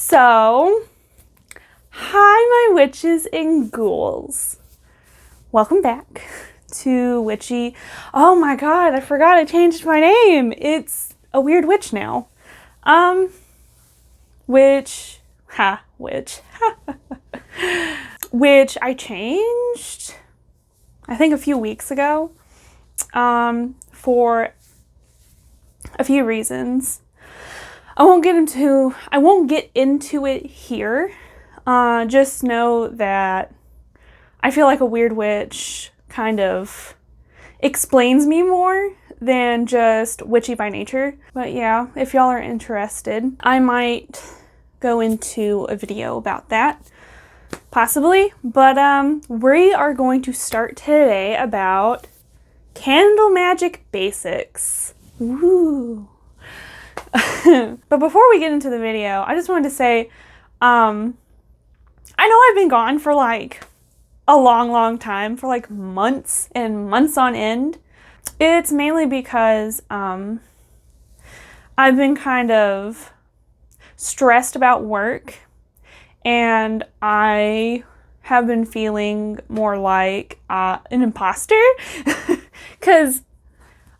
So, hi my witches and ghouls. Welcome back to Witchy. Oh my god, I forgot I changed my name. It's a weird witch now. Which I changed, I think a few weeks ago, for a few reasons. I won't get into it here. Just know that I feel like a weird witch kind of explains me more than just witchy by nature. But yeah, if y'all are interested, I might go into a video about that, possibly. But we are going to start today about candle magic basics. Woo! But before we get into the video, I just wanted to say, I know I've been gone for like a long time, for like months and months on end. It's mainly because I've been kind of stressed about work, and I have been feeling more like an imposter because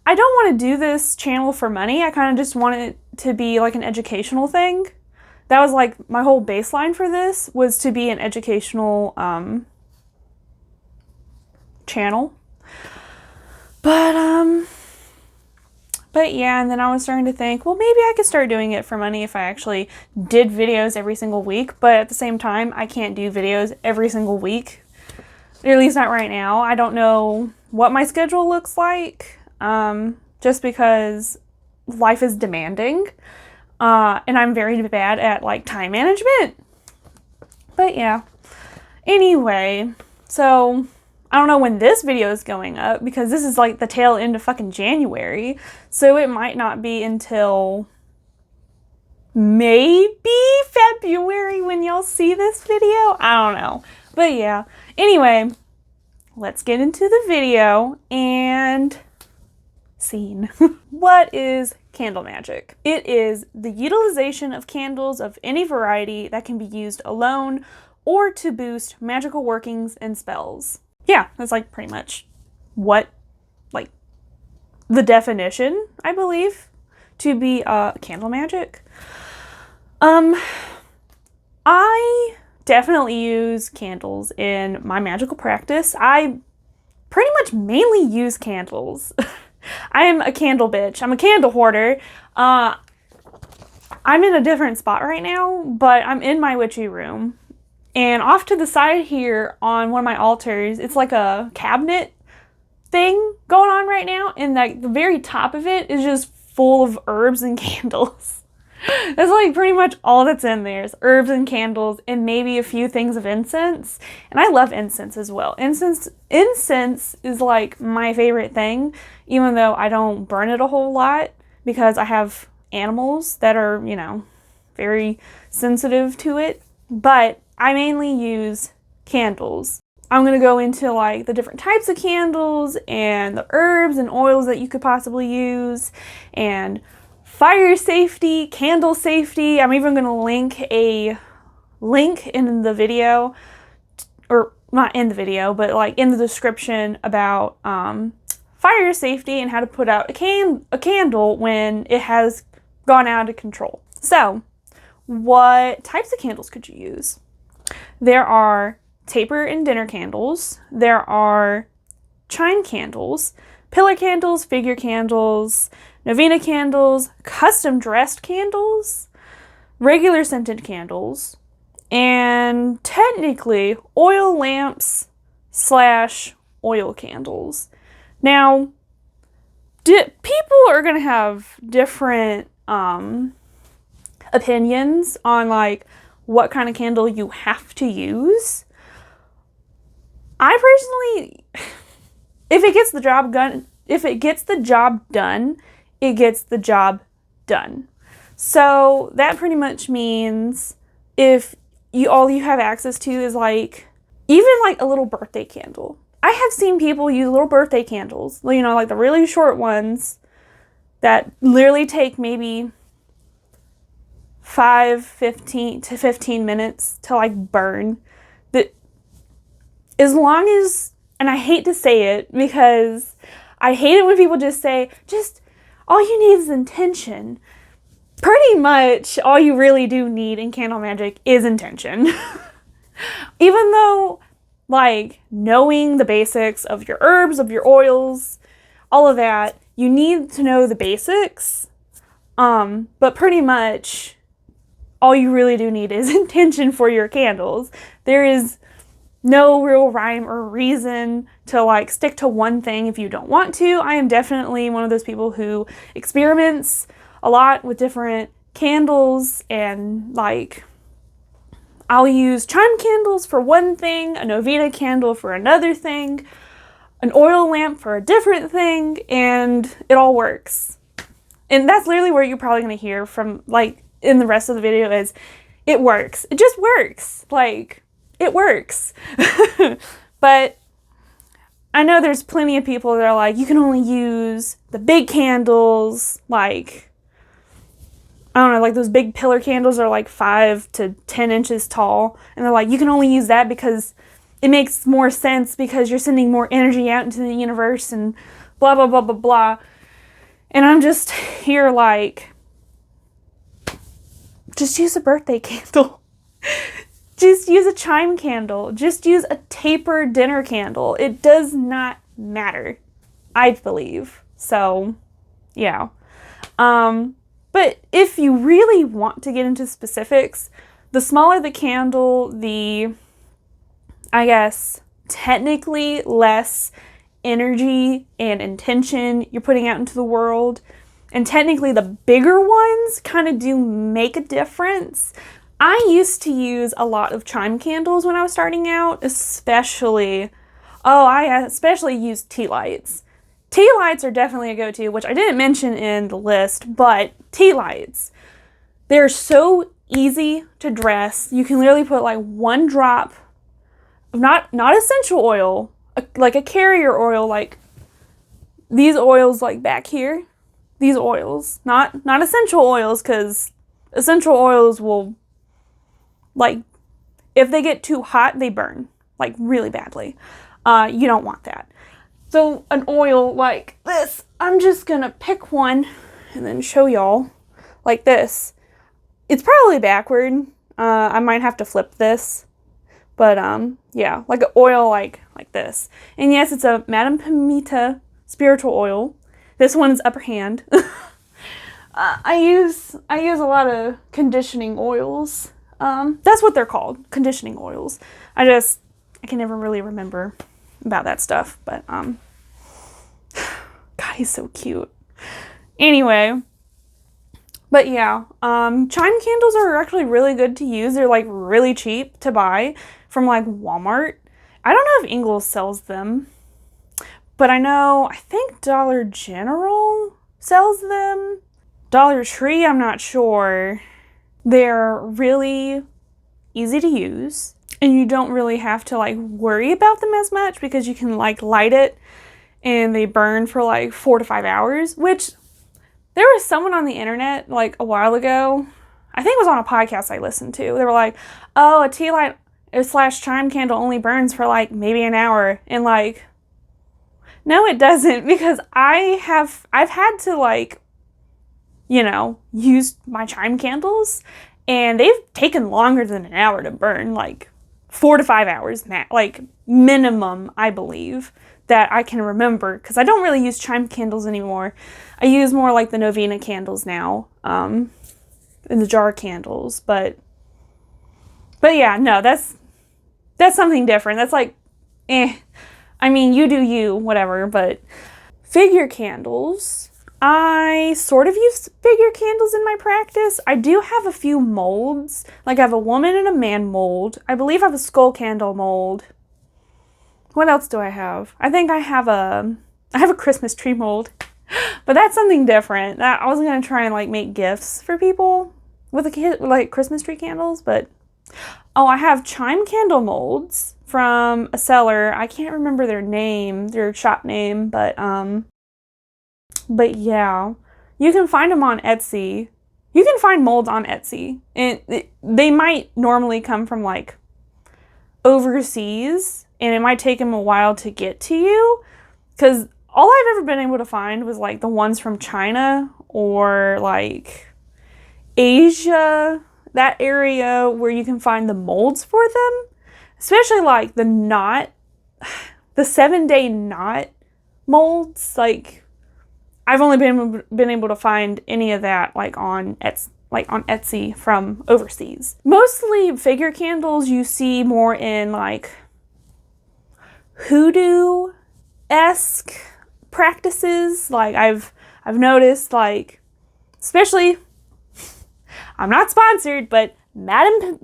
I don't want to do this channel for money. I kind of just want it to be like an educational thing. That was like my whole baseline for this, was to be an educational channel. But yeah, and then I was starting to think, well, maybe I could start doing it for money if I actually did videos every single week. But at the same time, I can't do videos every single week. At least not right now. I don't know what my schedule looks like. Just because life is demanding, and I'm very bad at like time management. But yeah, anyway, so I don't know when this video is going up because this is like the tail end of fucking January, so it might not be until maybe February when y'all see this video. I don't know, but yeah, anyway, let's get into the video and scene. What is candle magic? It is the utilization of candles of any variety that can be used alone or to boost magical workings and spells. Yeah, that's like pretty much what, like, the definition, I believe, to be candle magic. I definitely use candles in my magical practice. I pretty much mainly use candles. I am a candle bitch. I'm a candle hoarder. I'm in a different spot right now, but I'm in my witchy room. And off to the side here on one of my altars, it's like a cabinet thing going on right now. And like the very top of it is just full of herbs and candles. That's like pretty much all that's in there is herbs and candles and maybe a few things of incense. And I love incense as well. Incense is like my favorite thing, even though I don't burn it a whole lot because I have animals that are, you know, very sensitive to it. But I mainly use candles. I'm going to go into like the different types of candles and the herbs and oils that you could possibly use, and fire safety, candle safety. I'm even going to link a link in the video, or not in the video, but like in the description about fire safety and how to put out a candle when it has gone out of control. So, what types of candles could you use? There are taper and dinner candles. There are chime candles, pillar candles, figure candles, novena candles, custom dressed candles, regular scented candles, and technically oil lamps / oil candles. Now, people are going to have different opinions on like what kind of candle you have to use. I personally, if it gets the job done, it gets the job done. So that pretty much means if all you have access to is like, even like a little birthday candle. I have seen people use little birthday candles, you know, like the really short ones that literally take maybe 15 to 15 minutes to like burn. That as long as, and I hate to say it because I hate it when people just say, just all you need is intention. Pretty much all you really do need in candle magic is intention. Even though, like, knowing the basics of your herbs, of your oils, all of that, you need to know the basics. But pretty much all you really do need is intention for your candles. There is no real rhyme or reason to like stick to one thing if you don't want to. I am definitely one of those people who experiments a lot with different candles, and like I'll use chime candles for one thing, a novena candle for another thing, an oil lamp for a different thing, and it all works. And that's literally where you're probably going to hear from like in the rest of the video is it works. It just works. Like it works. But I know there's plenty of people that are like, you can only use the big candles, like I don't know, like those big pillar candles are like 5 to 10 inches tall. And they're like, you can only use that because it makes more sense because you're sending more energy out into the universe and blah, blah, blah, blah, blah. And I'm just here like, just use a birthday candle. Just use a chime candle. Just use a taper dinner candle. It does not matter, I believe. So, yeah. But if you really want to get into specifics, the smaller the candle, the, I guess, technically less energy and intention you're putting out into the world. And technically the bigger ones kind of do make a difference. I used to use a lot of chime candles when I was starting out, I especially used tea lights. Tea lights are definitely a go-to, which I didn't mention in the list, but tea lights. They're so easy to dress. You can literally put like one drop of not essential oil, like a carrier oil, like these oils like back here. These oils, not essential oils, because essential oils will, like, if they get too hot, they burn, like, really badly. You don't want that. So an oil like this, I'm just gonna pick one and then show y'all like this. It's probably backward. I might have to flip this, but yeah, like an oil like this. And yes, it's a Madame Pimita spiritual oil. This one's upper hand. I use a lot of conditioning oils. That's what they're called, conditioning oils. I can never really remember about that stuff, but God, he's so cute. Anyway, but yeah, chime candles are actually really good to use. They're like really cheap to buy from like Walmart. I don't know if Ingles sells them, but I think Dollar General sells them. Dollar Tree, I'm not sure. They're really easy to use, and you don't really have to like worry about them as much because you can like light it and they burn for like 4 to 5 hours, which there was someone on the internet like a while ago, I think it was on a podcast I listened to. They were like, oh, a tea light / chime candle only burns for like maybe an hour. And like, no, it doesn't, because I've had to like, use my chime candles and they've taken longer than an hour to burn, like 4 to 5 hours, like minimum, I believe, that I can remember, because I don't really use chime candles anymore. I use more like the novena candles now, and the jar candles, but yeah, no, that's something different. That's like, I mean, you do you, whatever, but figure candles, I sort of use figure candles in my practice. I do have a few molds, like I have a woman and a man mold. I believe I have a skull candle mold. What else do I have? I think I have a Christmas tree mold, but that's something different. I was gonna try and like make gifts for people with like Christmas tree candles, but I have chime candle molds from a seller. I can't remember their name, their shop name, but yeah, you can find them on Etsy. you can find molds on Etsy, and they might normally come from like overseas, and it might take them a while to get to you, because all I've ever been able to find was like the ones from China or like Asia, that area where you can find the molds for them, especially like the 7-day knot molds. Like I've only been able to find any of that like on Etsy from overseas. Mostly figure candles you see more in like hoodoo-esque practices. Like I've noticed, like, especially, I'm not sponsored, but Madame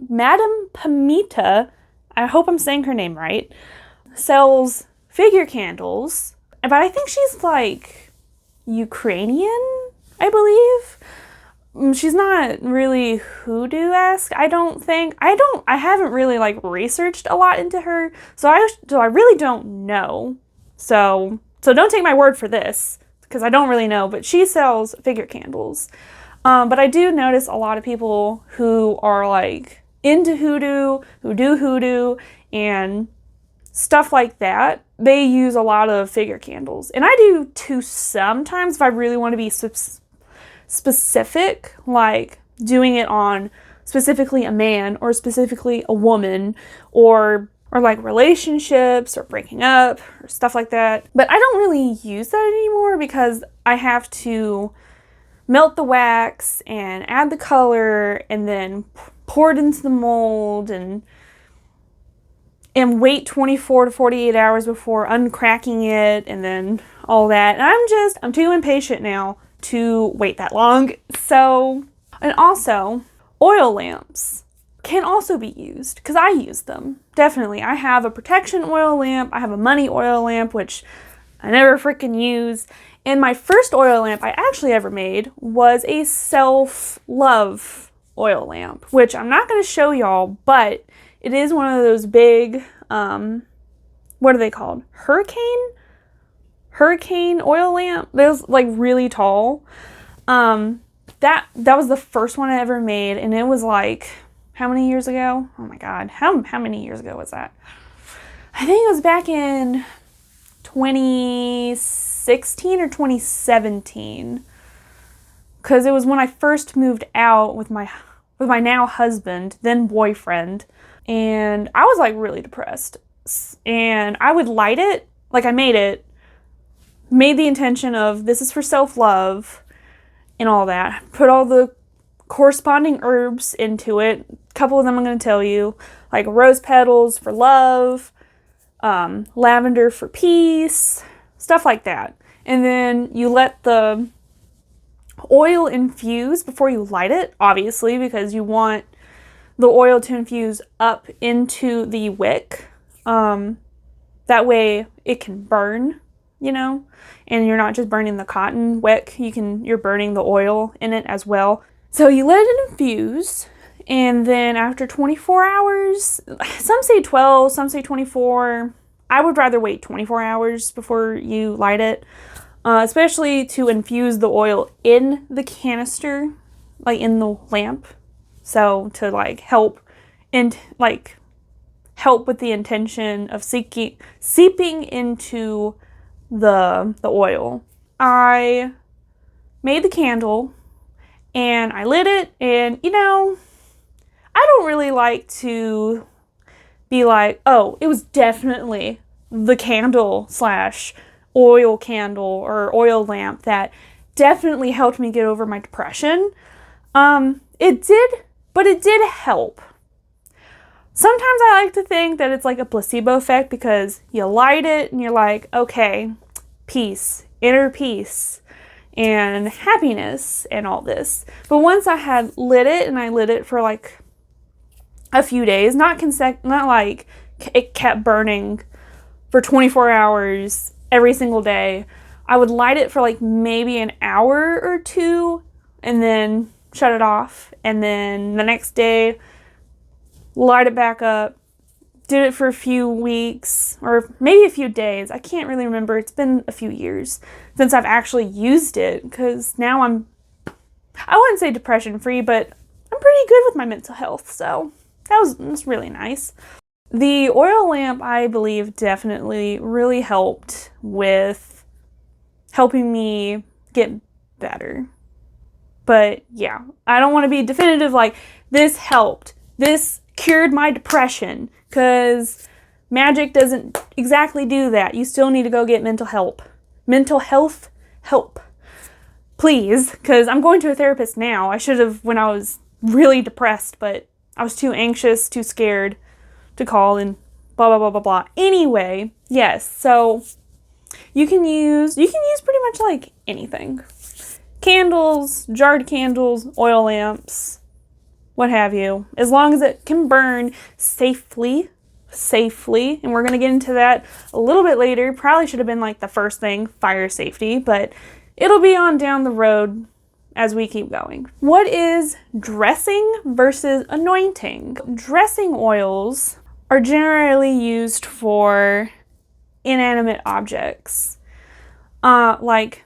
Pamita, I hope I'm saying her name right, sells figure candles, but I think she's like Ukrainian, I believe. She's not really hoodoo-esque, I don't think. I haven't really like researched a lot into her, so I really don't know. So don't take my word for this, because I don't really know, but she sells figure candles. But I do notice a lot of people who are like into hoodoo, who do hoodoo and stuff like that, they use a lot of figure candles. And I do too sometimes if I really want to be specific, like doing it on specifically a man or specifically a woman, or like relationships or breaking up or stuff like that. But I don't really use that anymore because I have to melt the wax and add the color and then pour it into the mold and wait 24 to 48 hours before uncracking it and then all that. And I'm too impatient now to wait that long. So, and also oil lamps can also be used, because I use them. Definitely. I have a protection oil lamp. I have a money oil lamp, which I never freaking use. And my first oil lamp I actually ever made was a self-love oil lamp, which I'm not going to show y'all, but it is one of those big, what are they called? Hurricane oil lamp. Those like really tall. That was the first one I ever made, and it was like, how many years ago? Oh my God. How many years ago was that? I think it was back in 2016 or 2017. Because it was when I first moved out with my now husband, then boyfriend. And I was like really depressed. And I would light it, like I made the intention of this is for self-love and all that. Put all the corresponding herbs into it. A couple of them I'm going to tell you, like rose petals for love, lavender for peace, stuff like that. And then you let the oil infuse before you light it, obviously, because you want the oil to infuse up into the wick. That way it can burn, and you're not just burning the cotton wick, you're burning the oil in it as well. So you let it infuse, and then after 24 hours, some say 12, some say 24. I would rather wait 24 hours before you light it, especially to infuse the oil in the canister, like in the lamp. So to like help with the intention of seeping into the oil. I made the candle and I lit it, and I don't really like to be like, oh, it was definitely the candle / oil candle or oil lamp that definitely helped me get over my depression. It did help. Sometimes I like to think that it's like a placebo effect, because you light it and you're like, okay, peace, inner peace and happiness and all this. But once I had lit it, and I lit it for like a few days, not like it kept burning for 24 hours every single day. I would light it for like maybe an hour or two and then shut it off. And then the next day, light it back up. Did it for a few weeks or maybe a few days. I can't really remember. It's been a few years since I've actually used it, because now I'm I wouldn't say depression free, but I'm pretty good with my mental health, so that was really nice. The oil lamp, I believe, definitely really helped with helping me get better. But yeah, I don't want to be definitive like this helped, this cured my depression, because magic doesn't exactly do that. You still need to go get mental health help, please, because I'm going to a therapist now. I should have when I was really depressed, but I was too anxious, too scared to call and blah blah blah blah blah. Anyway, yes, so you can use pretty much like anything. Candles, jarred candles, oil lamps, what have you, as long as it can burn safely, and we're going to get into that a little bit later. Probably should have been like the first thing, fire safety, but it'll be on down the road as we keep going. What is dressing versus anointing? Dressing oils are generally used for inanimate objects, like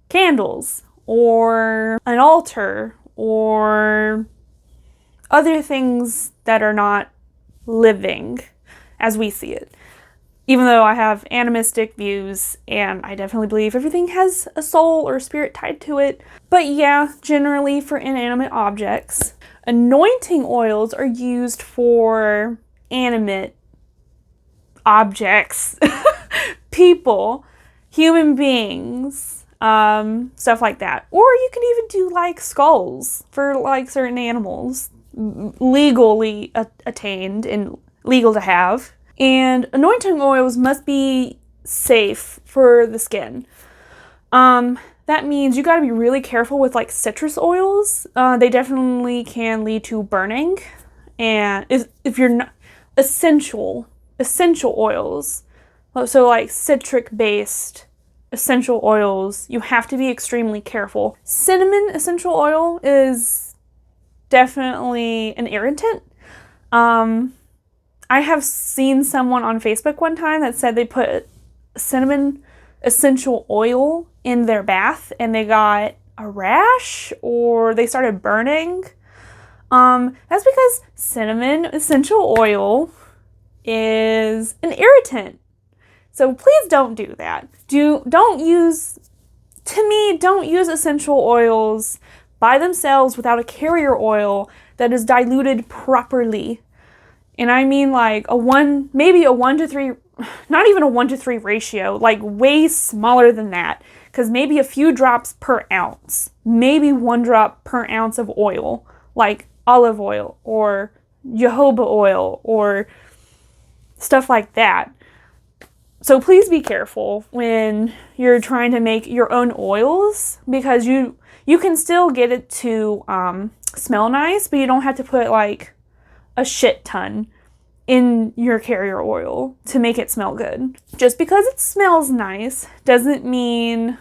candles, or an altar, or other things that are not living as we see it. Even though I have animistic views, and I definitely believe everything has a soul or a spirit tied to it. But yeah, generally for inanimate objects. Anointing oils are used for animate objects, people, human beings, stuff like that. Or you can even do like skulls for like certain animals, legally attained and legal to have. And anointing oils must be safe for the skin. That means you gotta be really careful with like citrus oils. They definitely can lead to burning. And if you're not essential oils, so like citric based essential oils, you have to be extremely careful. Cinnamon essential oil is definitely an irritant. I have seen someone on Facebook one time that said they put cinnamon essential oil in their bath and they got a rash or they started burning. That's because cinnamon essential oil is an irritant. So please don't do that. Don't use essential oils by themselves without a carrier oil that is diluted properly. And I mean like maybe a 1 to 3, not even a 1 to 3 ratio, like way smaller than that. Because maybe a few drops per ounce, maybe 1 drop per ounce of oil, like olive oil or jojoba oil or stuff like that. So please be careful when you're trying to make your own oils, because you can still get it to smell nice, but you don't have to put like a shit ton in your carrier oil to make it smell good. Just because it smells nice doesn't mean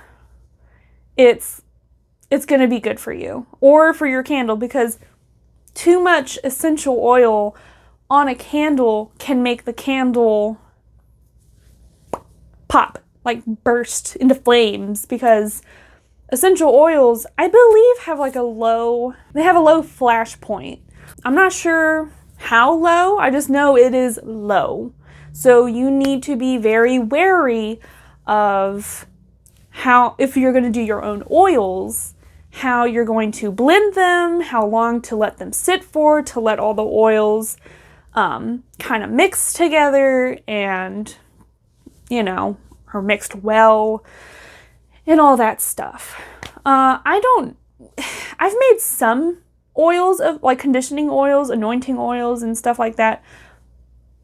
it's going to be good for you or for your candle, because too much essential oil on a candle can make the candle pop, like burst into flames, because essential oils, I believe, have a low flash point. I'm not sure how low, I just know it is low. So you need to be very wary of how, if you're going to do your own oils, how you're going to blend them, how long to let them sit for, to let all the oils kind of mix together and, are mixed well and all that stuff. I've made some oils of like conditioning oils, anointing oils and stuff like that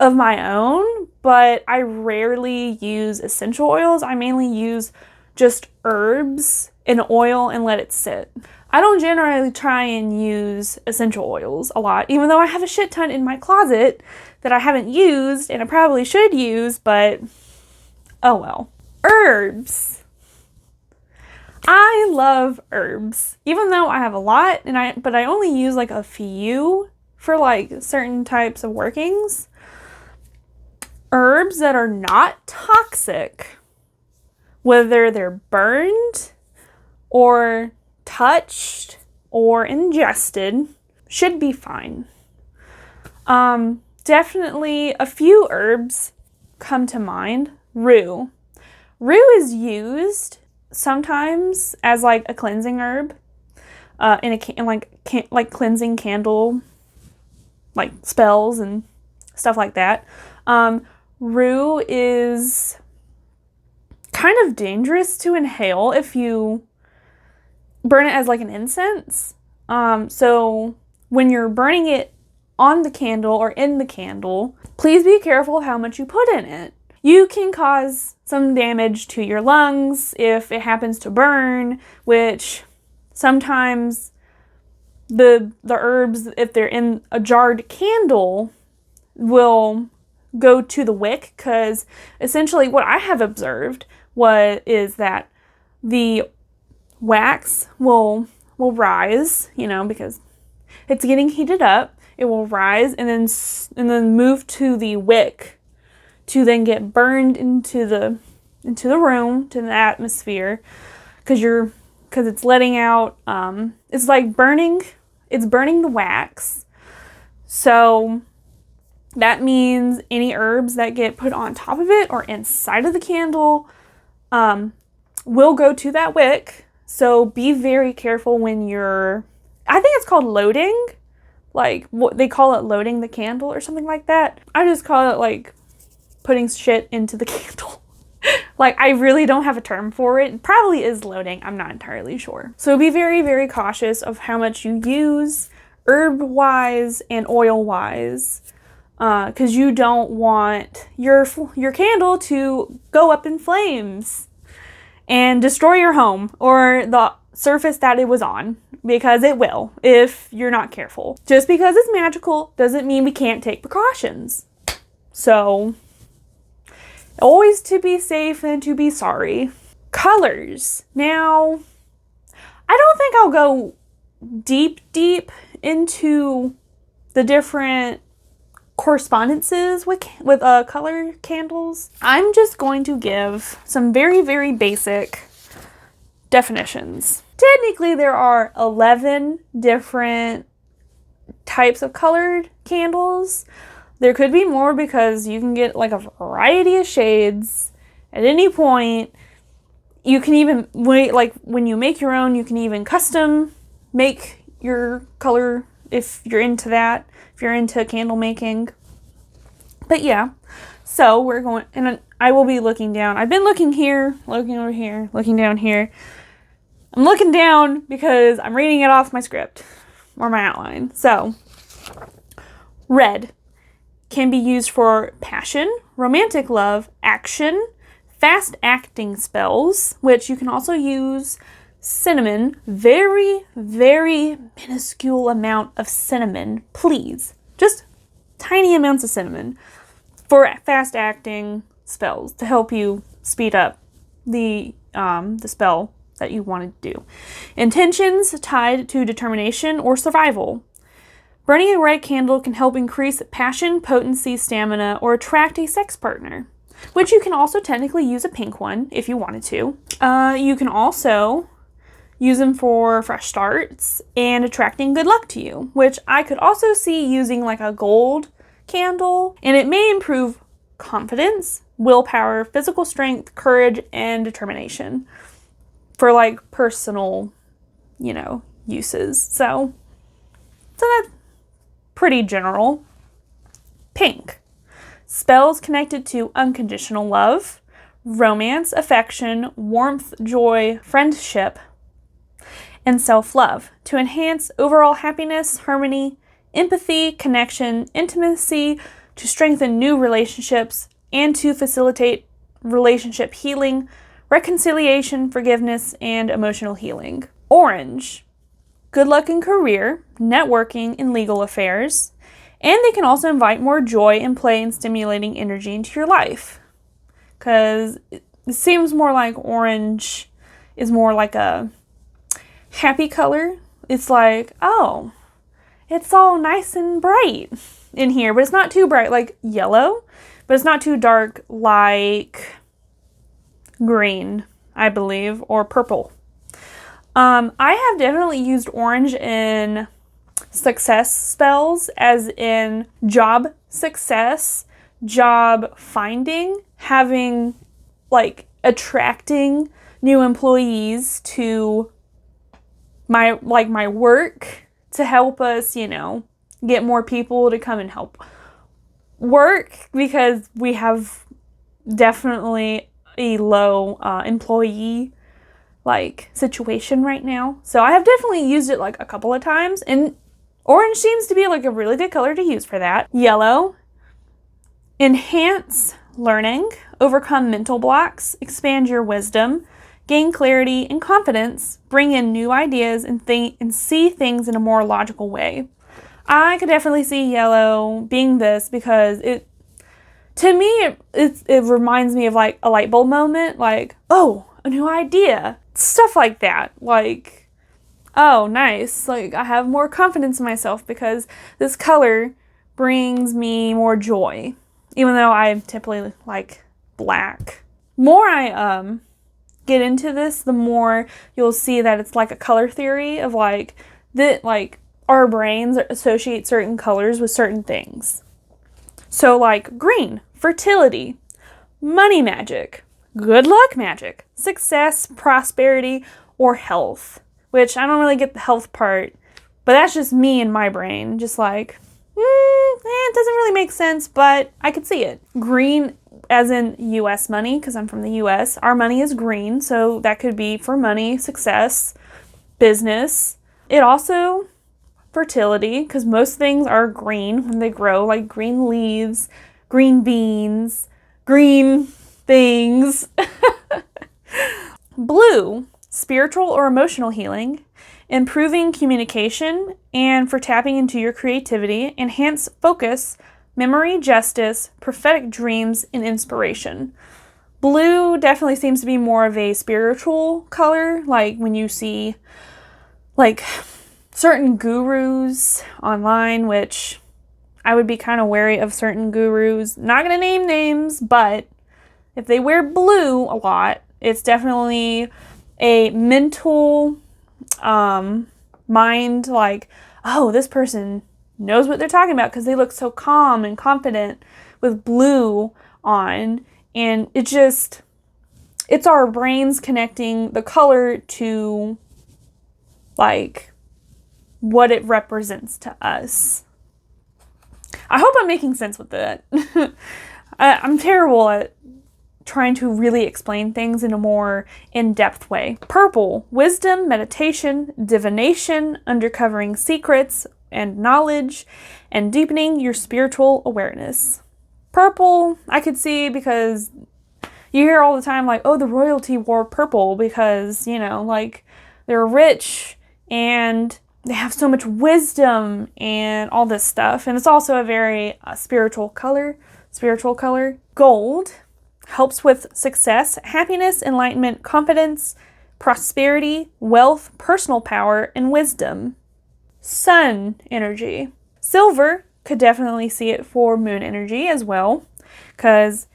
of my own, but I rarely use essential oils. I mainly use just herbs in oil and let it sit. I don't generally try and use essential oils a lot, even though I have a shit ton in my closet that I haven't used and I probably should use, but oh well. Herbs. I love herbs, even though I have a lot, but I only use like a few for like certain types of workings. Herbs that are not toxic, whether they're burned or touched or ingested should be fine. Definitely a few herbs come to mind. Rue. Rue is used sometimes as like a cleansing herb in cleansing candle like spells and stuff like that. Rue is kind of dangerous to inhale if you burn it as like an incense. So when you're burning it on the candle or in the candle, please be careful how much you put in it. You can cause some damage to your lungs if it happens to burn, which sometimes the herbs, if they're in a jarred candle, will go to the wick, because essentially what I have observed is that the wax will rise, because it's getting heated up. It will rise and then move to the wick to then get burned into the room, to the atmosphere, because it's letting out, it's like burning the wax. So that means any herbs that get put on top of it or inside of the candle will go to that wick. So be very careful when I think it's called loading. Like, what they call it, loading the candle or something like that. I just call it like putting shit into the candle. Like, I really don't have a term for it. It probably is loading. I'm not entirely sure. So be very, very cautious of how much you use herb-wise and oil-wise, because you don't want your candle to go up in flames and destroy your home or the surface that it was on, because it will if you're not careful. Just because it's magical doesn't mean we can't take precautions. So always to be safe than to be sorry. Colors. Now, I don't think I'll go deep into the different correspondences with color candles. I'm just going to give some very, very basic definitions. Technically, there are 11 different types of colored candles. There could be more because you can get like a variety of shades at any point. You can even when you make your own, you can even custom make your color if you're into that, if you're into candle making. But yeah, so we're going, and I will be looking down. I've been looking here, looking over here, looking down here. I'm looking down because I'm reading it off my script or my outline. So, red can be used for passion, romantic love, action, fast-acting spells, which you can also use cinnamon, very, very minuscule amount of cinnamon, please. Just tiny amounts of cinnamon for fast-acting spells to help you speed up the spell that you want to do. Intentions tied to determination or survival. Burning a red candle can help increase passion, potency, stamina, or attract a sex partner, which you can also technically use a pink one if you wanted to. You can also use them for fresh starts and attracting good luck to you, which I could also see using like a gold candle, and it may improve confidence, willpower, physical strength, courage, and determination for like personal, uses. So that's pretty general. Pink. Spells connected to unconditional love, romance, affection, warmth, joy, friendship, and self-love to enhance overall happiness, harmony, empathy, connection, intimacy, to strengthen new relationships, and to facilitate relationship healing, reconciliation, forgiveness, and emotional healing. Orange. Good luck in career, networking, and legal affairs. And they can also invite more joy and play and stimulating energy into your life. Because it seems more like orange is more like a happy color. It's like, oh, it's all nice and bright in here, but it's not too bright, like yellow, but it's not too dark like green, I believe, or purple. I have definitely used orange in success spells, as in job success, job finding, having, like, attracting new employees to my work to help us, get more people to come and help work, because we have definitely a low employee situation right now. So I have definitely used it like a couple of times, and orange seems to be like a really good color to use for that. Yellow, enhance learning, overcome mental blocks, expand your wisdom, gain clarity and confidence, bring in new ideas, and see things in a more logical way. I could definitely see yellow being this, because it reminds me of like a light bulb moment, like, oh, a new idea, stuff like that. Like, oh, nice, like I have more confidence in myself because this color brings me more joy, even though I typically like black. More I get into this, the more you'll see that it's like a color theory of like that, like our brains associate certain colors with certain things. So like green, fertility, money magic, good luck magic, success, prosperity, or health. Which I don't really get the health part, but that's just me and my brain. Just like, it doesn't really make sense, but I could see it. Green, as in US money, because I'm from the US. Our money is green, so that could be for money, success, business. It also, fertility, because most things are green when they grow, like green leaves, green beans, green things. Blue, spiritual or emotional healing, improving communication, and for tapping into your creativity, enhance focus, memory, justice, prophetic dreams, and inspiration. Blue definitely seems to be more of a spiritual color, like when you see like certain gurus online, which I would be kind of wary of certain gurus. Not going to name names, but if they wear blue a lot, it's definitely a mental mind, like, oh, this person knows what they're talking about because they look so calm and confident with blue on. And it's our brains connecting the color to like what it represents to us. I hope I'm making sense with that. I'm terrible at trying to really explain things in a more in-depth way. Purple, wisdom, meditation, divination, uncovering secrets and knowledge, and deepening your spiritual awareness. Purple, I could see, because you hear all the time like, oh, the royalty wore purple because, like they're rich and they have so much wisdom and all this stuff. And it's also a very spiritual color. Gold helps with success, happiness, enlightenment, confidence, prosperity, wealth, personal power, and wisdom. Sun energy. Silver, could definitely see it for moon energy as well, because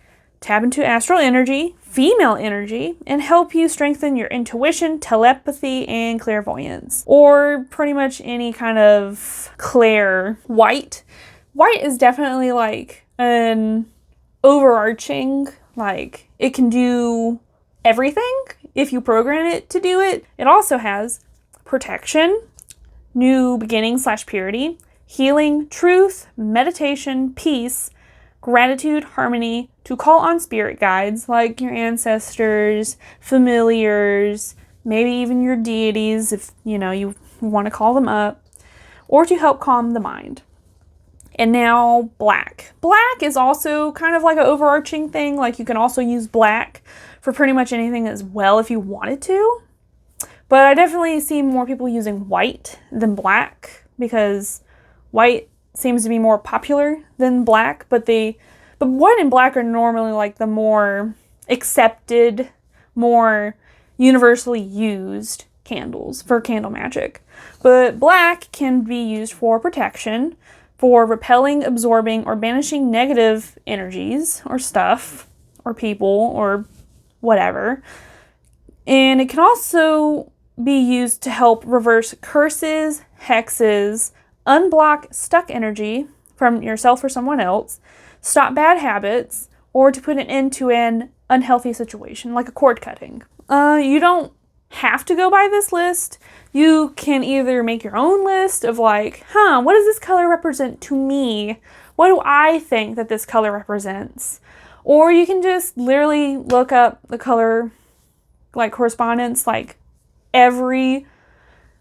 tap into astral energy, female energy, and help you strengthen your intuition, telepathy, and clairvoyance. Or pretty much any kind of clair. White is definitely like an overarching, like it can do everything if you program it to do it. It also has protection, new beginning / purity, healing, truth, meditation, peace, gratitude, harmony, to call on spirit guides like your ancestors, familiars, maybe even your deities if you want to call them up, or to help calm the mind. And now black. Black is also kind of like an overarching thing. Like you can also use black for pretty much anything as well if you wanted to. But I definitely see more people using white than black, because white seems to be more popular than black. But white and black are normally like the more accepted, more universally used candles for candle magic. But black can be used for protection, for repelling, absorbing, or banishing negative energies or stuff or people or whatever. And it can also be used to help reverse curses, hexes, unblock stuck energy from yourself or someone else, stop bad habits, or to put an end to an unhealthy situation, like a cord cutting. You don't have to go by this list. You can either make your own list of like, what does this color represent to me? What do I think that this color represents? Or you can just literally look up the color like correspondence, like there's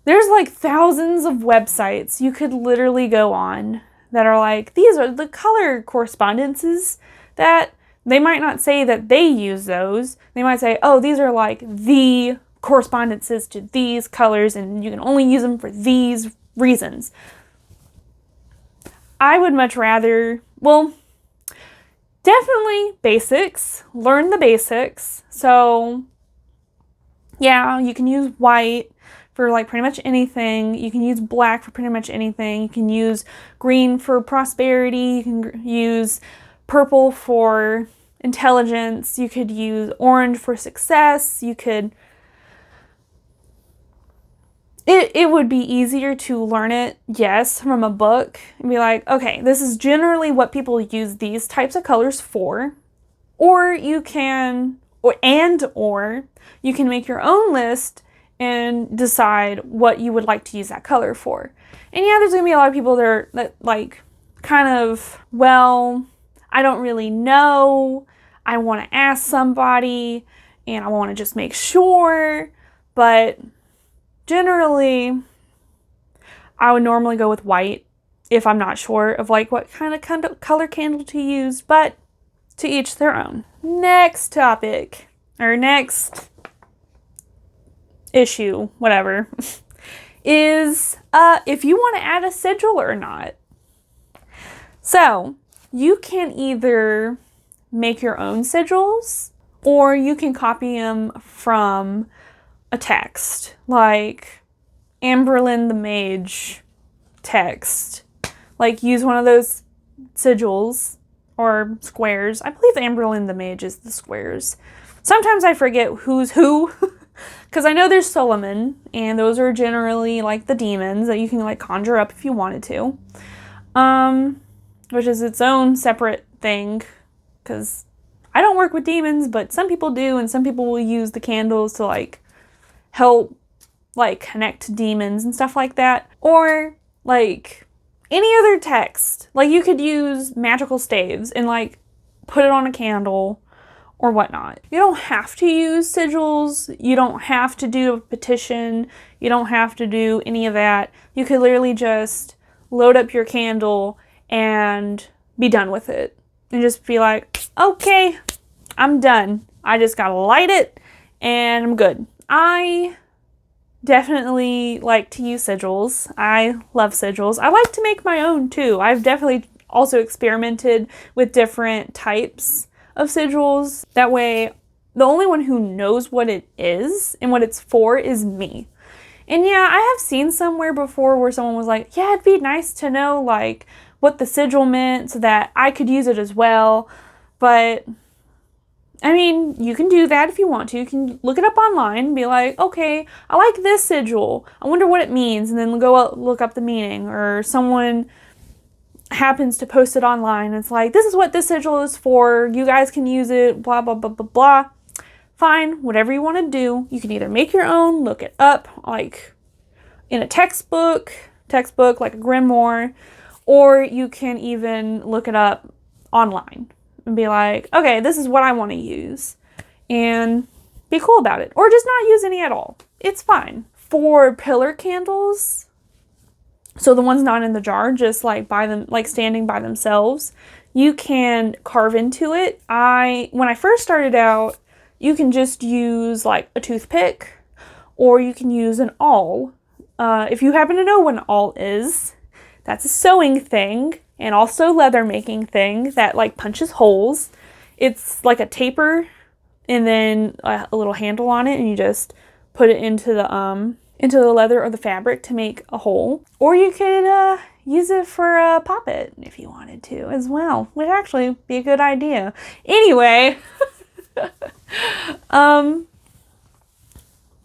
like thousands of websites you could literally go on that are like, these are the color correspondences that they might not say that they use those. They might say, oh, these are like the correspondences to these colors and you can only use them for these reasons. I would much rather, definitely basics. Learn the basics. So yeah, you can use white for like pretty much anything. You can use black for pretty much anything. You can use green for prosperity. You can use purple for intelligence. You could use orange for success. You could... It would be easier to learn it, yes, from a book and be like, okay, this is generally what people use these types of colors for. Or you can, or you can make your own list and decide what you would like to use that color for. And yeah, there's going to be a lot of people that like kind of, I don't really know. I want to ask somebody and I want to just make sure. But generally, I would normally go with white if I'm not sure of like what kind of color candle to use, but to each their own. Next topic, or next issue, whatever, is if you want to add a sigil or not. So you can either make your own sigils or you can copy them from a text, like Amberlyn the Mage text. Like use one of those sigils or squares. I believe Amberlyn the Mage is the squares. Sometimes I forget who's who because I know there's Solomon and those are generally like the demons that you can like conjure up if you wanted to. Which is its own separate thing because I don't work with demons, but some people do, and some people will use the candles to like help like connect to demons and stuff like that. Or like any other text. Like you could use magical staves and like put it on a candle or whatnot. You don't have to use sigils. You don't have to do a petition. You don't have to do any of that. You could literally just load up your candle and be done with it. And just be like, okay, I'm done. I just gotta light it and I'm good. I definitely like to use sigils. I love sigils. I like to make my own too. I've definitely also experimented with different types of sigils. That way, the only one who knows what it is and what it's for is me. And yeah, I have seen somewhere before where someone was like, yeah, it'd be nice to know like what the sigil meant so that I could use it as well. But I mean, you can do that if you want to. You can look it up online and be like, okay, I like this sigil. I wonder what it means. And then go look up the meaning. Or someone happens to post it online. And it's like, this is what this sigil is for. You guys can use it, blah, blah, blah, blah, blah. Fine, whatever you want to do. You can either make your own, look it up, like in a textbook like a grimoire. Or you can even look it up online. And be like, okay, this is what I want to use. And be cool about it. Or just not use any at all. It's fine. For pillar candles, so the ones not in the jar, just like by them, like standing by themselves, you can carve into it. When I first started out, you can just use like a toothpick, or you can use an awl. If you happen to know what an awl is, that's a sewing thing. And also leather making thing that like punches holes. It's like a taper and then a little handle on it, and you just put it into the leather or the fabric to make a hole. Or you could use it for a poppet if you wanted to as well. Would actually be a good idea. Anyway, but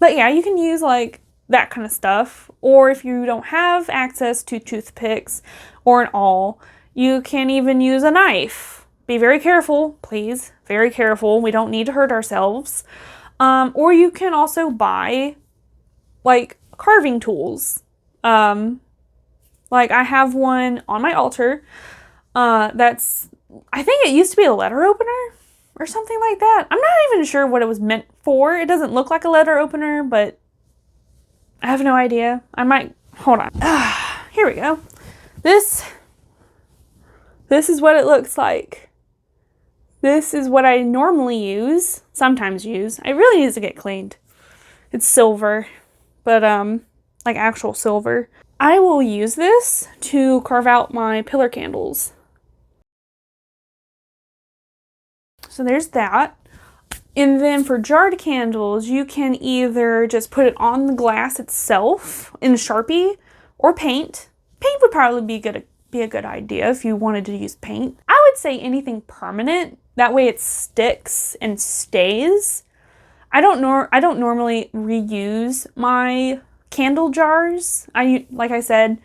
yeah, you can use like that kind of stuff. Or if you don't have access to toothpicks or an awl, you can even use a knife. Be very careful, please. Very careful. We don't need to hurt ourselves. Or you can also buy like carving tools. Like I have one on my altar. I think it used to be a letter opener or something like that. I'm not even sure what it was meant for. It doesn't look like a letter opener, but I have no idea. I might, hold on. Here we go. This is what it looks like. This is what I normally sometimes use. It really needs to get cleaned. It's silver, but like actual silver. I will use this to carve out my pillar candles. So there's that. And then for jarred candles, you can either just put it on the glass itself in Sharpie or paint. Paint would probably be a good idea if you wanted to use paint. I would say anything permanent. That way it sticks and stays. I don't normally reuse my candle jars. Like I said,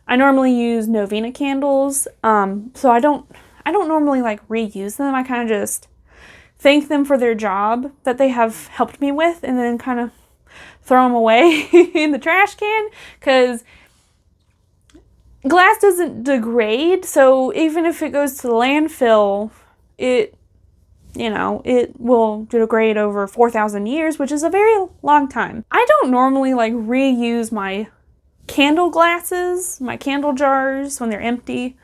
I normally use novena candles. So I don't normally like reuse them. I kind of just thank them for their job that they have helped me with and then kind of throw them away in the trash can, because glass doesn't degrade. So even if it goes to the landfill, it will degrade over 4,000 years, which is a very long time. I don't normally like reuse my candle glasses, my candle jars when they're empty.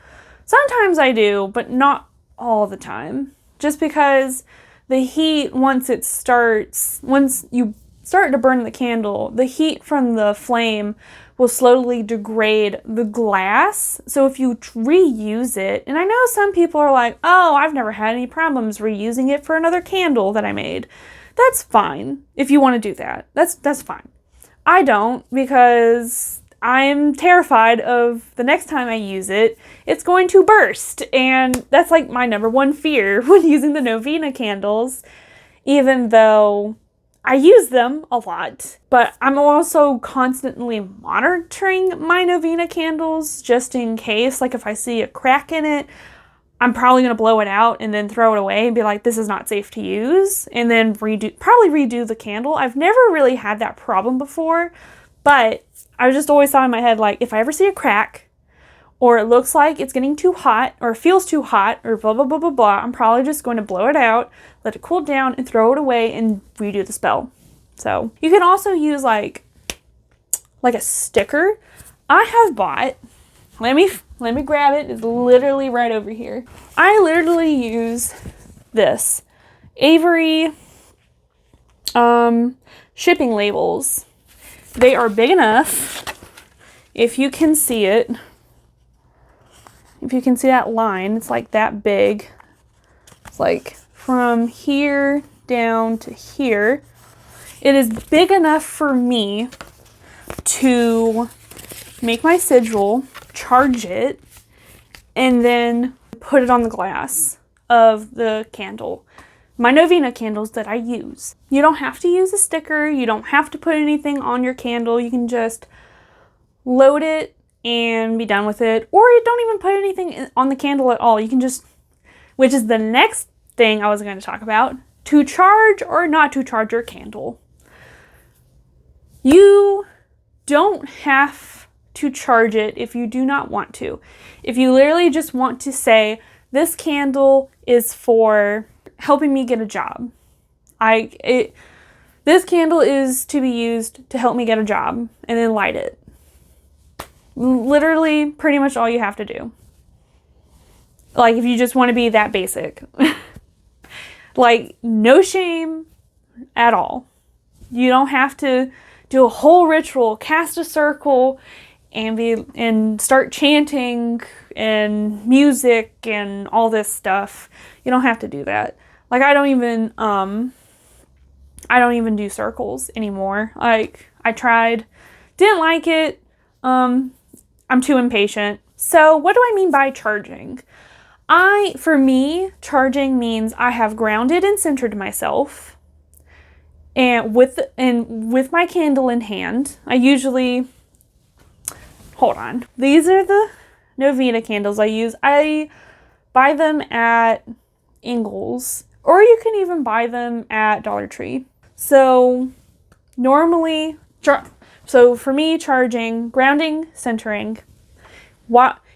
Sometimes I do, but not all the time. Just because the heat, once you start to burn the candle, the heat from the flame will slowly degrade the glass. So if you reuse it, and I know some people are like, oh, I've never had any problems reusing it for another candle that I made. That's fine. If you want to do that, that's fine. I don't, because I'm terrified of the next time I use it, it's going to burst. And that's like my number one fear when using the novena candles, even though I use them a lot. But I'm also constantly monitoring my novena candles just in case. Like if I see a crack in it, I'm probably going to blow it out and then throw it away and be like, this is not safe to use. And then probably redo the candle. I've never really had that problem before, but I just always thought in my head, like, if I ever see a crack, or it looks like it's getting too hot, or feels too hot, or blah, blah, blah, blah, blah, I'm probably just going to blow it out, let it cool down, and throw it away, and redo the spell. So, you can also use, like a sticker. I have bought, let me grab it, it's literally right over here. I literally use this Avery shipping labels. They are big enough, if you can see it, if you can see that line, it's like that big. It's like from here down to here. It is big enough for me to make my sigil, charge it, and then put it on the glass of the candle. My novena candles that I use. You don't have to use a sticker. You don't have to put anything on your candle. You can just load it and be done with it. Or you don't even put anything on the candle at all. You can just, which is the next thing I was going to talk about, to charge or not to charge your candle. You don't have to charge it if you do not want to. If you literally just want to say, this candle is for helping me get a job. This candle is to be used to help me get a job, and then light it. Literally pretty much all you have to do. Like if you just want to be that basic. Like no shame at all. You don't have to do a whole ritual, cast a circle, and start chanting and music and all this stuff. You don't have to do that. Like I don't even do circles anymore. Like I tried, didn't like it. I'm too impatient. So what do I mean by charging? For me, charging means I have grounded and centered myself. And with my candle in hand, I usually, hold on. These are the Novena candles I use. I buy them at Ingles, or you can even buy them at Dollar Tree. So normally, so for me, charging, grounding, centering,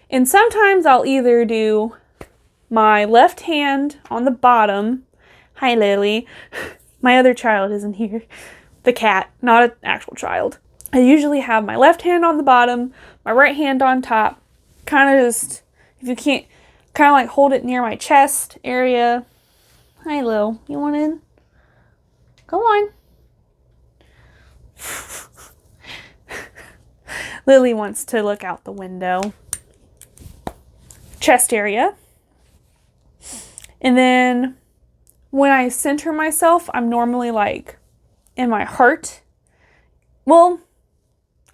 and sometimes I'll either do my left hand on the bottom. Hi, Lily. My other child isn't here. The cat, not an actual child. I usually have my left hand on the bottom, my right hand on top. Kind of just, if you can't, kind of like hold it near my chest area. Hi, Lil. You want in? Go on. Lily wants to look out the window. Chest area. And then when I center myself, I'm normally like in my heart. Well,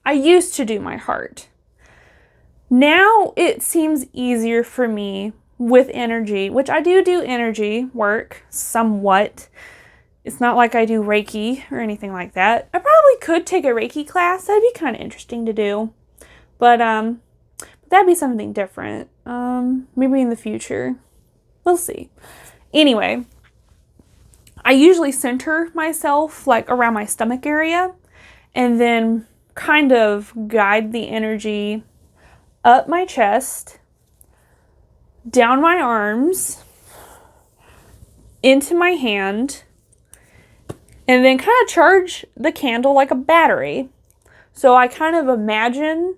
I used to do my heart. Now it seems easier for me with energy, which I do energy work somewhat. It's not like I do Reiki or anything like that. I probably could take a Reiki class. That'd be kind of interesting to do. But that'd be something different. Maybe in the future. We'll see. Anyway, I usually center myself like around my stomach area and then kind of guide the energy up my chest, down my arms, into my hand, and then kind of charge the candle like a battery. So I kind of imagine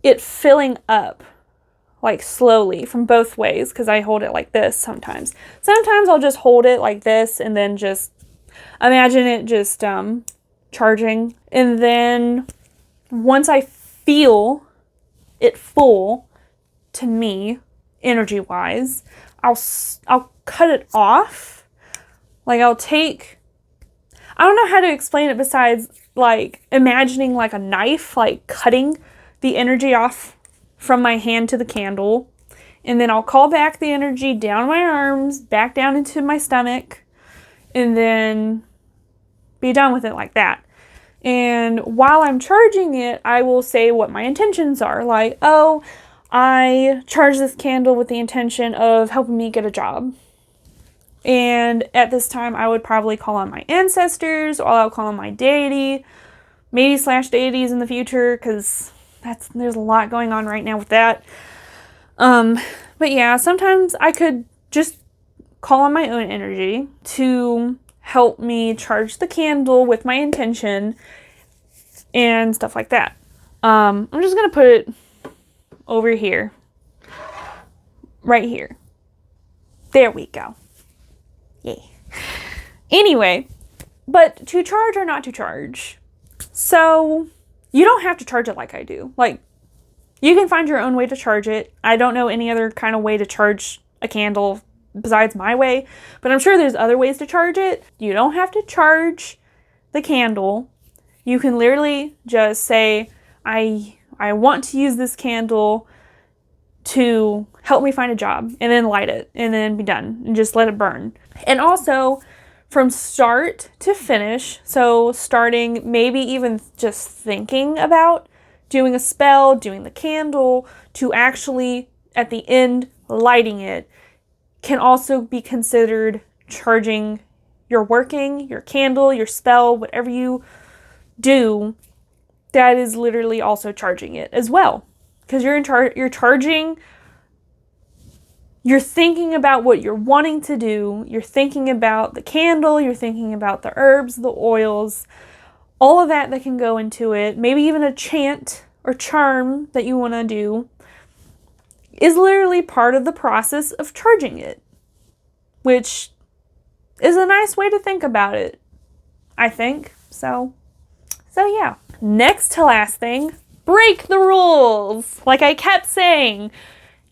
it filling up like slowly from both ways, because I hold it like this sometimes. Sometimes I'll just hold it like this and then just imagine it just charging. And then once I feel it full, to me, energy-wise, I'll cut it off. Like I'll take, I don't know how to explain it besides like imagining like a knife, like cutting the energy off from my hand to the candle, and then I'll call back the energy down my arms, back down into my stomach, and then be done with it like that. And while I'm charging it, I will say what my intentions are. Like, oh, I charge this candle with the intention of helping me get a job. And at this time, I would probably call on my ancestors, or I'll call on my deity, maybe / deities in the future, because there's a lot going on right now with that. But yeah, sometimes I could just call on my own energy to help me charge the candle with my intention and stuff like that. I'm just gonna put it over here, right here. There we go. Yay. Anyway, but to charge or not to charge. So you don't have to charge it like I do. Like, you can find your own way to charge it. I don't know any other kind of way to charge a candle besides my way, but I'm sure there's other ways to charge it. You don't have to charge the candle. You can literally just say, I want to use this candle to help me find a job, and then light it, and then be done, and just let it burn. And also, from start to finish, so starting maybe even just thinking about doing a spell, doing the candle, to actually, at the end, lighting it, can also be considered charging your working, your candle, your spell, whatever you do. That is literally also charging it as well. Because you're charging, you're thinking about what you're wanting to do, you're thinking about the candle, you're thinking about the herbs, the oils, all of that can go into it, maybe even a chant or charm that you want to do, is literally part of the process of charging it, which is a nice way to think about it, I think. So yeah. Next to last thing, break the rules. Like I kept saying,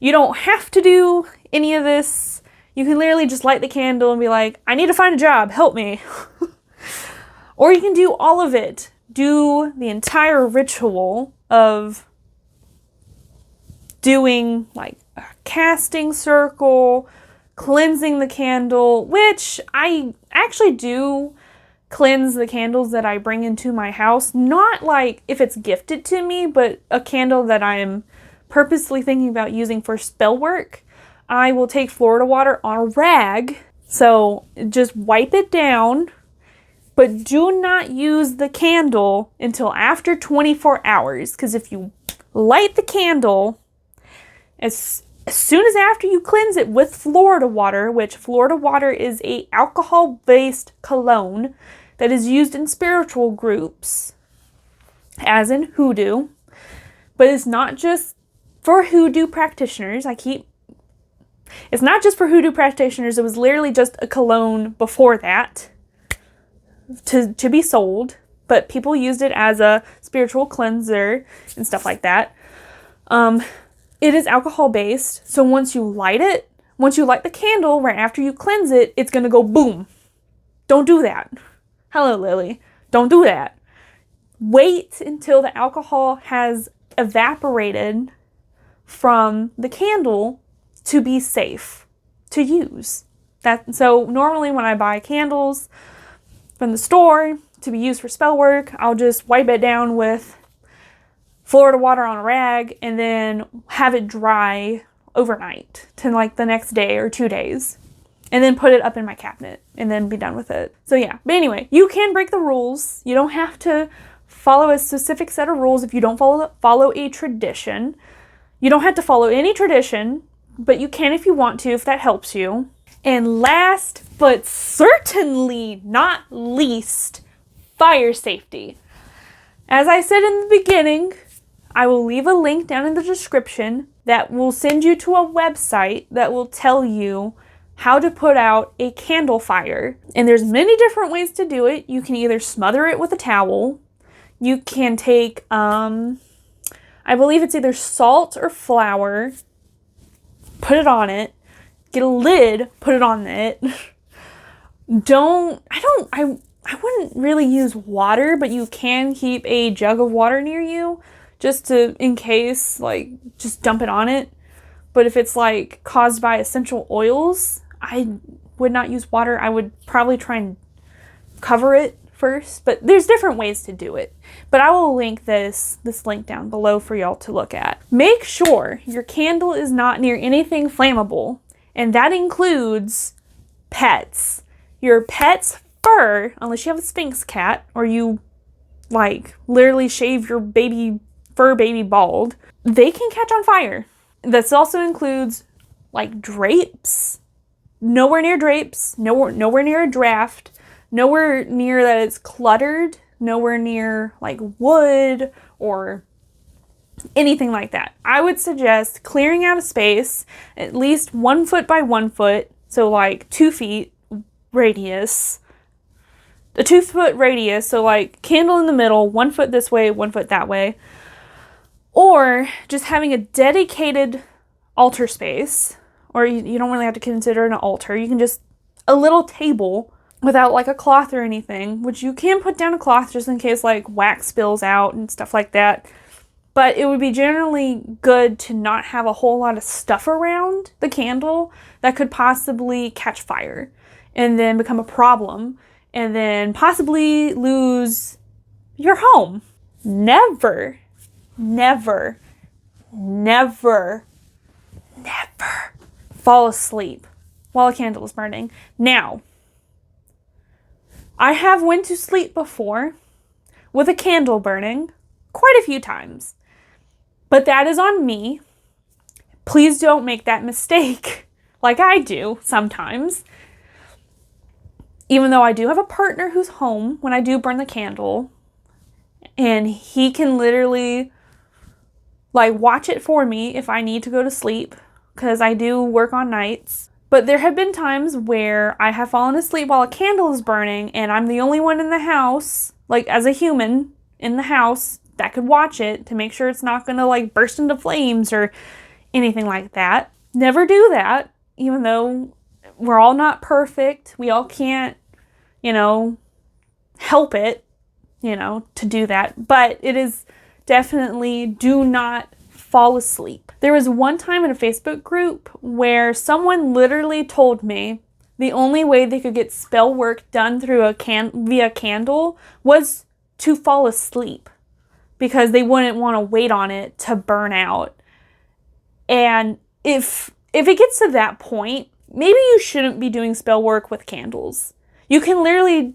you don't have to do any of this. You can literally just light the candle and be like, I need to find a job, help me. Or you can do all of it. Do the entire ritual of doing like a casting circle, cleansing the candle, which I actually do cleanse the candles that I bring into my house. Not like if it's gifted to me, but a candle that I am purposely thinking about using for spell work. I will take Florida water on a rag. So just wipe it down, but do not use the candle until after 24 hours. Because if you light the candle, as soon as after you cleanse it with Florida water, which Florida water is a alcohol-based cologne that is used in spiritual groups, as in hoodoo, but it's not just for hoodoo practitioners. It's not just for hoodoo practitioners. It was literally just a cologne before that to be sold, but people used it as a spiritual cleanser and stuff like that. It is alcohol based, so once you light the candle right after you cleanse it, it's gonna go boom. Don't do that. Hello, Lily. Don't do that. Wait until the alcohol has evaporated from the candle to be safe to use. So normally when I buy candles from the store to be used for spell work, I'll just wipe it down with Florida water on a rag and then have it dry overnight to like the next day or 2 days, and then put it up in my cabinet and then be done with it. So yeah, but anyway, you can break the rules. You don't have to follow a specific set of rules if you don't follow a tradition. You don't have to follow any tradition, but you can if you want to, if that helps you. And last but certainly not least, fire safety. As I said in the beginning, I will leave a link down in the description that will send you to a website that will tell you how to put out a candle fire. And there's many different ways to do it. You can either smother it with a towel. You can take, I believe it's either salt or flour, put it on it, get a lid, put it on it. I wouldn't really use water, but you can keep a jug of water near you just to, in case, like, just dump it on it. But if it's like caused by essential oils, I would not use water. I would probably try and cover it first, but there's different ways to do it. But I will link this link down below for y'all to look at. Make sure your candle is not near anything flammable, and that includes pets. Your pet's fur, unless you have a Sphynx cat or you like literally shave your fur baby bald, they can catch on fire. This also includes like drapes. Nowhere near drapes, nowhere near a draft, nowhere near that it's cluttered, nowhere near like wood or anything like that. I would suggest clearing out a space at least 1 foot by 1 foot, so like 2 feet radius. A 2 foot radius, so like candle in the middle, 1 foot this way, 1 foot that way. Or just having a dedicated altar space, or you don't really have to consider an altar. You can just, a little table without like a cloth or anything, which you can put down a cloth just in case like wax spills out and stuff like that. But it would be generally good to not have a whole lot of stuff around the candle that could possibly catch fire and then become a problem and then possibly lose your home. Never, never, never, never fall asleep while a candle is burning. Now, I have went to sleep before with a candle burning quite a few times, but that is on me. Please don't make that mistake like I do sometimes. Even though I do have a partner who's home when I do burn the candle, and he can literally like watch it for me if I need to go to sleep, because I do work on nights. But there have been times where I have fallen asleep while a candle is burning and I'm the only one in the house, like as a human in the house, that could watch it to make sure it's not going to like burst into flames or anything like that. Never do that, even though we're all not perfect. We all can't, help it, to do that. But it is definitely, do not fall asleep. There was one time in a Facebook group where someone literally told me the only way they could get spell work done through via candle was to fall asleep, because they wouldn't want to wait on it to burn out. And if it gets to that point, maybe you shouldn't be doing spell work with candles. You can literally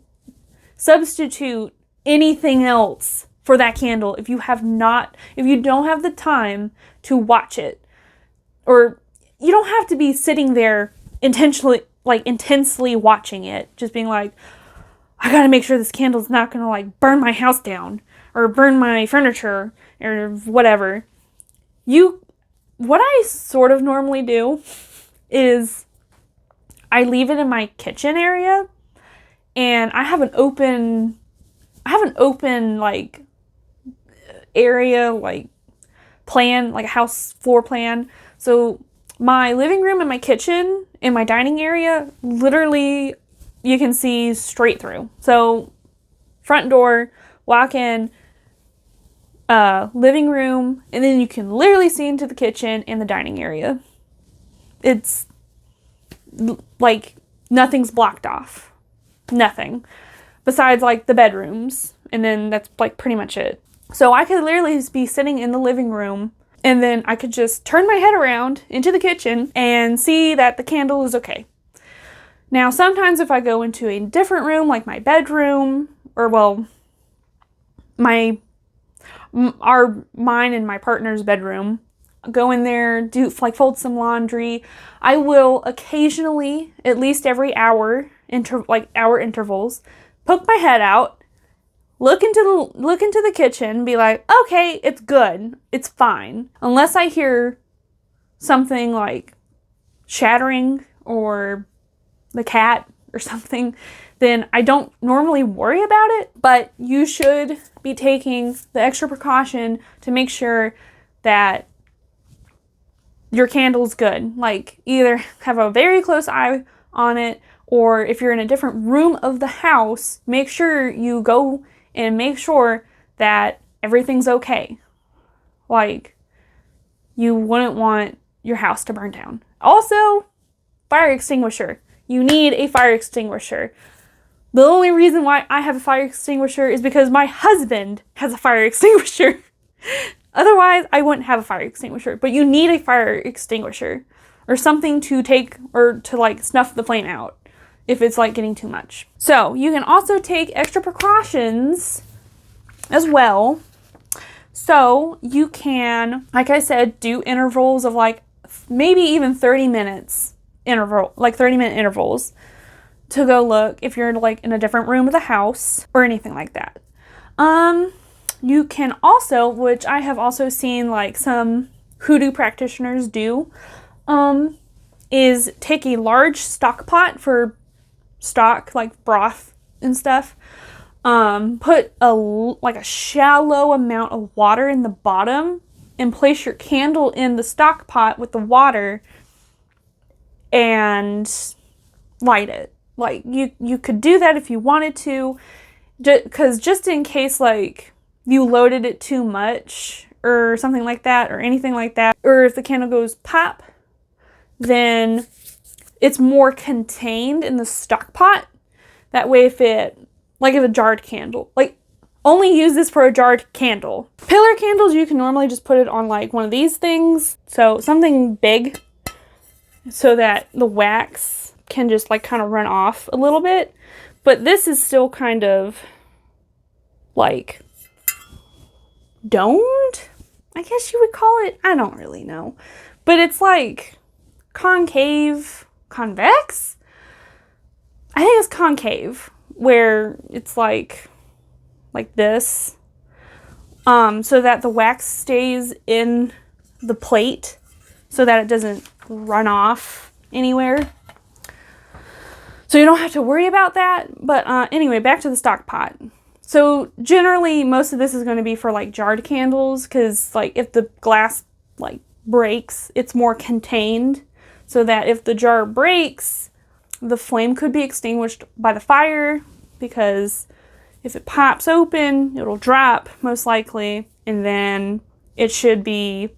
substitute anything else for that candle if you don't have the time to watch it. Or you don't have to be sitting there intensely watching it, just being like, I gotta make sure this candle's not gonna like burn my house down or burn my furniture or whatever. What I sort of normally do is I leave it in my kitchen area, and I have an open like area, like plan, like a house floor plan. So my living room and my kitchen and my dining area, literally you can see straight through. So front door, walk in, living room, and then you can literally see into the kitchen and the dining area. It's like nothing's blocked off. Nothing. Besides like the bedrooms. And then that's like pretty much it. So I could literally be sitting in the living room, and then I could just turn my head around into the kitchen and see that the candle is okay. Now, sometimes if I go into a different room, like my bedroom, or well, mine and my partner's bedroom, go in there, fold some laundry. I will occasionally, at least every hour intervals, poke my head out, look into the kitchen, be like, okay, it's good, it's fine. Unless I hear something like shattering or the cat or something, then I don't normally worry about it. But you should be taking the extra precaution to make sure that your candle's good. Like, either have a very close eye on it, or if you're in a different room of the house, make sure you go and make sure that everything's okay. Like, you wouldn't want your house to burn down. Also, fire extinguisher. You need a fire extinguisher. The only reason why I have a fire extinguisher is because my husband has a fire extinguisher. Otherwise, I wouldn't have a fire extinguisher. But you need a fire extinguisher or something to take or to like snuff the flame out if it's like getting too much. So you can also take extra precautions as well. So you can, like I said, do intervals of like maybe even 30 minutes like 30-minute intervals to go look if you're like in a different room of the house or anything like that. You can also, which I have also seen like some hoodoo practitioners do, is take a large stock pot for stock, like broth and stuff, put a shallow amount of water in the bottom and place your candle in the stock pot with the water and light it. Like, you could do that if you wanted to, because just in case like you loaded it too much or something like that, or anything like that, or if the candle goes pop, then it's more contained in the stock pot. That way, if a jarred candle, like, only use this for a jarred candle. Pillar candles, you can normally just put it on like one of these things, so something big, so that the wax can just like kind of run off a little bit. But this is still kind of like domed, I guess you would call it. I don't really know, but it's like convex. I think it's concave, where it's like this, so that the wax stays in the plate so that it doesn't run off anywhere. So you don't have to worry about that. But anyway, back to the stock pot. So generally, most of this is going to be for like jarred candles, because like if the glass like breaks, it's more contained, so that if the jar breaks, the flame could be extinguished by the fire, because if it pops open, it'll drop most likely, and then it should be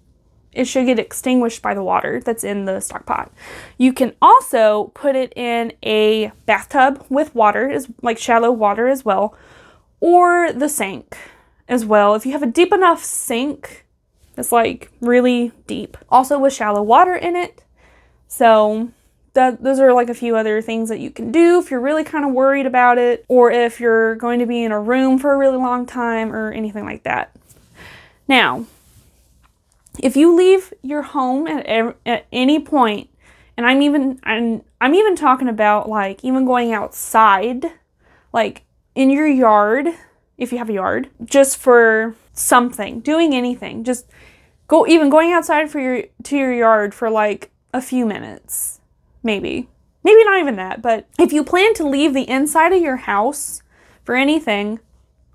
it should get extinguished by the water that's in the stock pot. You can also put it in a bathtub with water, like shallow water as well, or the sink as well. If you have a deep enough sink, it's like really deep. Also with shallow water in it. So those are like a few other things that you can do if you're really kind of worried about it, or if you're going to be in a room for a really long time or anything like that. Now, if you leave your home at any point, and I'm even talking about like even going outside, like in your yard, if you have a yard, just for something, doing anything, just going outside to your yard for like a few minutes, maybe not even that. But if you plan to leave the inside of your house for anything,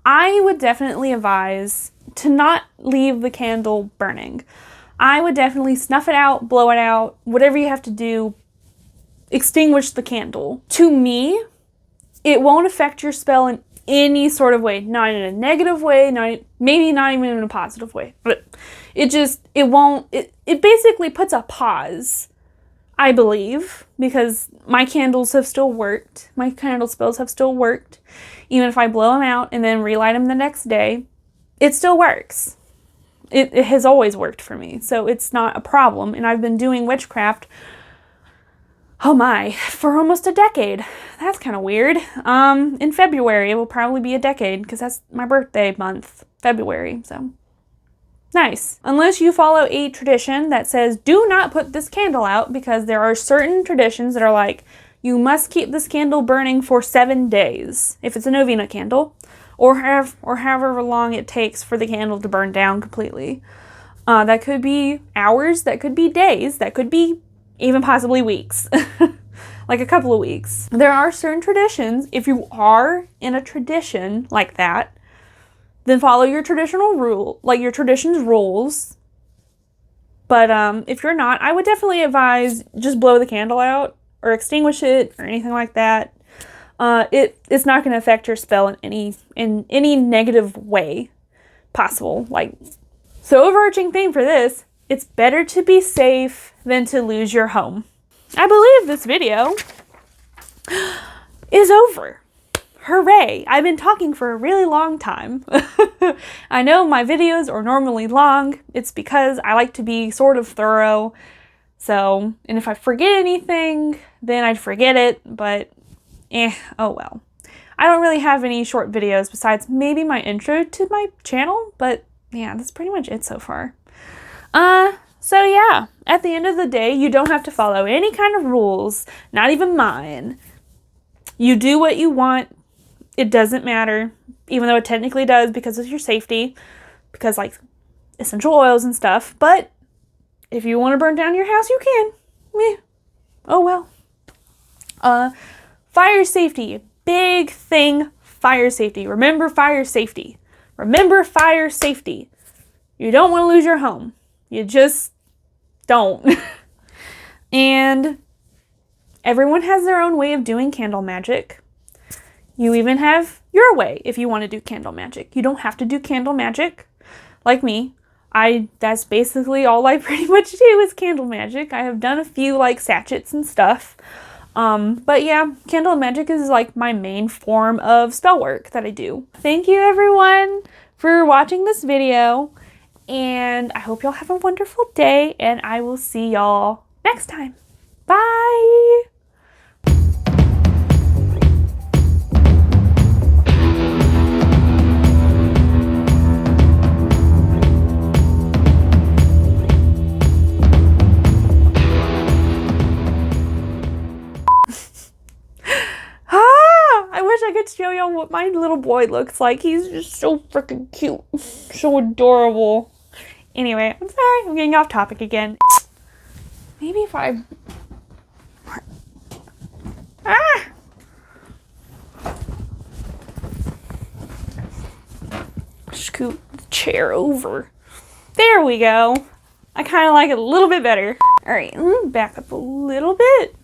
I would definitely advise to not leave the candle burning. I would definitely snuff it out, blow it out, whatever you have to do, extinguish the candle. To me, it won't affect your spell in any sort of way. Not in a negative way, maybe not even in a positive way. But it basically puts a pause, I believe, because my candles have still worked. My candle spells have still worked. Even if I blow them out and then relight them the next day, it still works. It has always worked for me, so it's not a problem. And I've been doing witchcraft, for almost a decade. That's kind of weird. In February, it will probably be a decade, because that's my birthday month, February, so nice. Unless you follow a tradition that says, do not put this candle out, because there are certain traditions that are like, you must keep this candle burning for 7 days, if it's a novena candle. Or however long it takes for the candle to burn down completely. That could be hours, that could be days, that could be even possibly weeks. Like a couple of weeks. There are certain traditions. If you are in a tradition like that, then follow your traditional rule, like your tradition's rules. But if you're not, I would definitely advise just blow the candle out or extinguish it or anything like that. It's not going to affect your spell in any negative way possible. So overarching theme for this, it's better to be safe than to lose your home. I believe this video is over. Hooray! I've been talking for a really long time. I know my videos are normally long. It's because I like to be sort of thorough. So, and if I forget anything, then I'd forget it, but oh well. I don't really have any short videos besides maybe my intro to my channel, but yeah, that's pretty much it so far. So yeah, at the end of the day, you don't have to follow any kind of rules, not even mine. You do what you want. It doesn't matter, even though it technically does because of your safety, because like essential oils and stuff, but if you want to burn down your house, you can. Oh well. Fire safety. Big thing, fire safety. Remember fire safety. Remember fire safety. You don't want to lose your home. You just don't. And everyone has their own way of doing candle magic. You even have your way if you want to do candle magic. You don't have to do candle magic like me. That's basically all I pretty much do is candle magic. I have done a few like sachets and stuff. But yeah, candle magic is like my main form of spell work that I do. Thank you everyone for watching this video, and I hope y'all have a wonderful day, and I will see y'all next time. Bye! I could show y'all what my little boy looks like. He's just so freaking cute. So adorable. Anyway, I'm sorry. I'm getting off topic again. Maybe if I... Scoot the chair over. There we go. I kind of like it a little bit better. Alright, let me back up a little bit.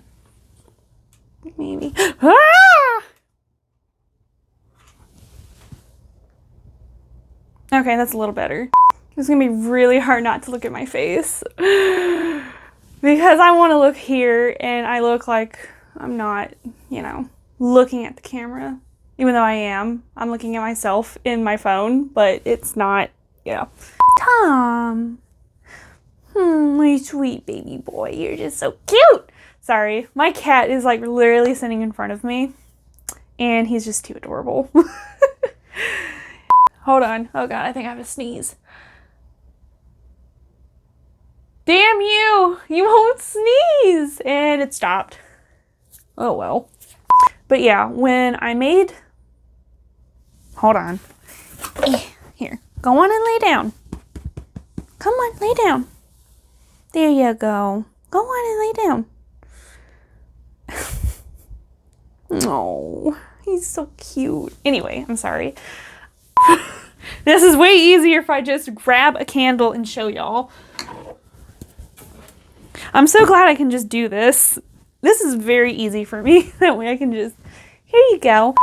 Maybe. Okay, that's a little better. It's gonna be really hard not to look at my face because I want to look here and I look like I'm not, you know, looking at the camera, even though I am. I'm looking at myself in my phone, but it's not, you know. Tom, my sweet baby boy, you're just so cute. Sorry, my cat is like literally sitting in front of me and he's just too adorable. Hold on. Oh God, I think I have a sneeze. Damn you! You won't sneeze! And it stopped. Oh well. But yeah, when I made... Hold on. Here. Go on and lay down. Come on, lay down. There you go. Go on and lay down. Oh, he's so cute. Anyway, I'm sorry. This is way easier if I just grab a candle and show y'all. I'm so glad I can just do this. This is very easy for me. That way I can just, here you go.